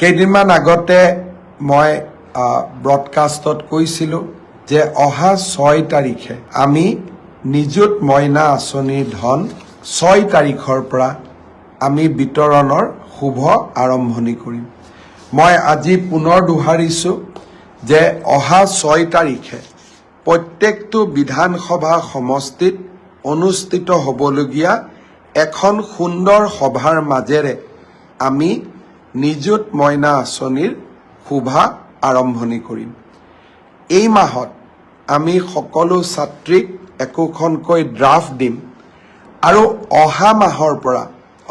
কেইদিনমান আগতে মই ব্ৰডকাষ্টত কৈছিলোঁ যে অহা 6 তাৰিখে আমি নিযুত মইনা আঁচনিৰ ধন 6 তাৰিখৰ পৰা আমি বিতৰণৰ শুভ আৰম্ভণি কৰিম। মই আজি পুনৰ দোহাৰিছোঁ যে অহা 6 তাৰিখে প্ৰত্যেকটো বিধানসভা সমষ্টিত অনুষ্ঠিত হ'বলগীয়া এখন সুন্দৰ সভাৰ মাজেৰে আমি নিযুত মইনা আঁচনিৰ শুভা আৰম্ভণি কৰিম। এই মাহত আমি সকলো ছাত্ৰীক একোখনকৈ ড্ৰাফ্ট দিম আৰু অহা মাহৰ পৰা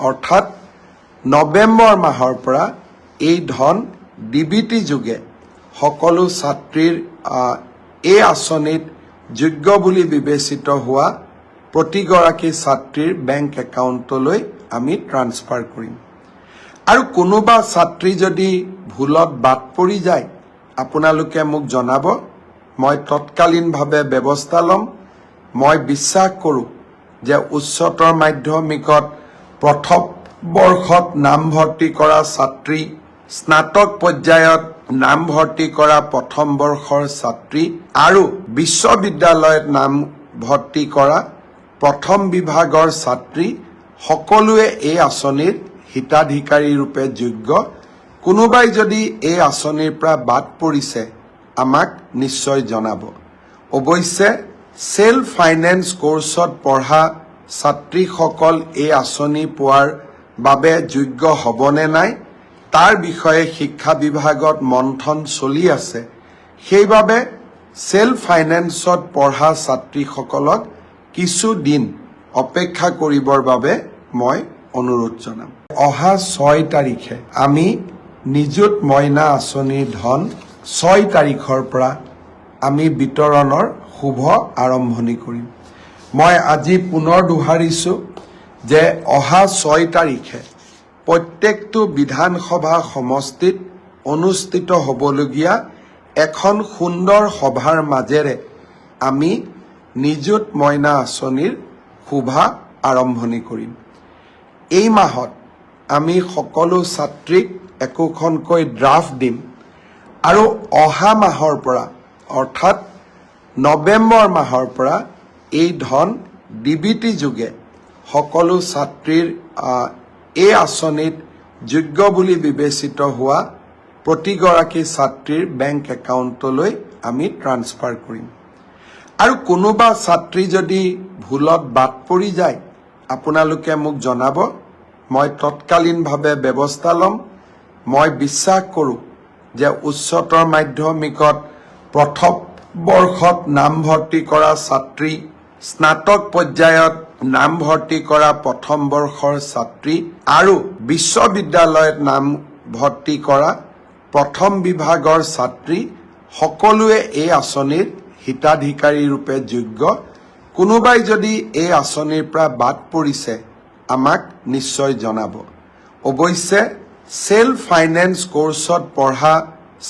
অৰ্থাৎ নৱেম্বৰ মাহৰ পৰা এই ধন ডিবিটি যোগে সকলো ছাত্ৰীৰ এই আঁচনিত যোগ্য বুলি বিবেচিত হোৱা প্ৰতিগৰাকী ছাত্ৰীৰ বেংক একাউণ্টলৈ আমি ট্ৰান্সফাৰ কৰিম। আৰু কোনোবা ছাত্ৰী যদি ভুলত বাদ পৰি যায় আপোনালোকে মোক জনাব, মই তৎকালীনভাৱে ব্যৱস্থা ল'ম। মই বিশ্বাস কৰোঁ যে উচ্চতৰ মাধ্যমিকত প্ৰথম বৰ্ষত নামভৰ্তি কৰা ছাত্ৰী, স্নাতক পৰ্যায়ত নামভৰ্তি কৰা প্ৰথম বৰ্ষৰ ছাত্ৰী আৰু বিশ্ববিদ্যালয়ত নামভৰ্তি কৰা প্ৰথম বিভাগৰ ছাত্ৰী সকলোৱে এই আঁচনিৰ হিতাধিকাৰী ৰূপে যোগ্য। কোনোবাই যদি এই আঁচনিৰ পৰা বাদ পৰিছে আমাক নিশ্চয় জনাব। অৱশ্যে সেল্ফ ফাইনেন্স কোৰ্চত পঢ়া ছাত্ৰীসকল এই আঁচনি পোৱাৰ বাবে যোগ্য হ'বনে নাই তাৰ বিষয়ে শিক্ষা বিভাগত মন্থন চলি আছে। সেইবাবে সেল্ফ ফাইনেন্সত পঢ়া ছাত্ৰীসকলক কিছু দিন অপেক্ষা কৰিবৰ বাবে মই অনুৰোধ জনাম। অহা 6 তাৰিখে আমি নিযুত মইনা আঁচনিৰ ধন 6 তাৰিখৰ পৰা আমি বিতৰণৰ শুভ আৰম্ভণি কৰিম। মই আজি পুনৰ দোহাৰিছোঁ যে অহা 6 তাৰিখে প্ৰত্যেকটো বিধানসভা সমষ্টিত অনুষ্ঠিত হ'বলগীয়া এখন সুন্দৰ সভাৰ মাজেৰে আমি নিযুত মইনা আঁচনিৰ শুভা আৰম্ভণি কৰিম। এই মাহত আমি সকলো ছাত্ৰীক একোখনকৈ ড্ৰাফ্ট দিম আৰু অহা মাহৰ পৰা অৰ্থাৎ নৱেম্বৰ মাহৰ পৰা এই ধন ডিবিটি যোগে সকলো ছাত্ৰীৰ এই আঁচনিত যোগ্য বুলি বিবেচিত হোৱা প্ৰতিগৰাকী ছাত্ৰীৰ বেংক একাউণ্টলৈ আমি ট্ৰান্সফাৰ কৰিম। আৰু কোনোবা ছাত্ৰী যদি ভুলত বাদ পৰি যায় আপোনালোকে মোক জনাব, মই তৎকালীনভাৱে ব্যৱস্থা ল'ম। মই বিশ্বাস কৰোঁ যে উচ্চতৰ মাধ্যমিকত প্ৰথম বৰ্ষত নামভৰ্তি কৰা ছাত্ৰী, স্নাতক পৰ্যায়ত নামভৰ্তি কৰা প্ৰথম বৰ্ষৰ ছাত্ৰী আৰু বিশ্ববিদ্যালয়ত নামভৰ্তি কৰা প্ৰথম বিভাগৰ ছাত্ৰী সকলোৱে এই আঁচনিৰ হিতাধিকাৰী ৰূপে যোগ্য। কোনোবাই যদি এই আঁচনিৰ পৰা বাদ পৰিছে আমাক নিশ্চয় জনাব। অৱশ্যে সেল্ফ ফাইনেন্স কোৰ্চত পঢ়া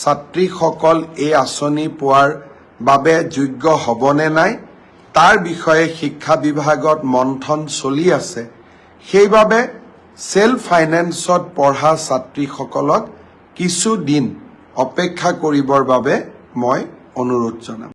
ছাত্ৰীসকল এই আঁচনি পোৱাৰ বাবে যোগ্য হ'বনে নাই তাৰ বিষয়ে শিক্ষা বিভাগত মন্থন চলি আছে। সেইবাবে সেল্ফ ফাইনেন্সত পঢ়া ছাত্ৰীসকলক কিছু দিন অপেক্ষা কৰিবৰ বাবে মই অনুৰোধ জনাম।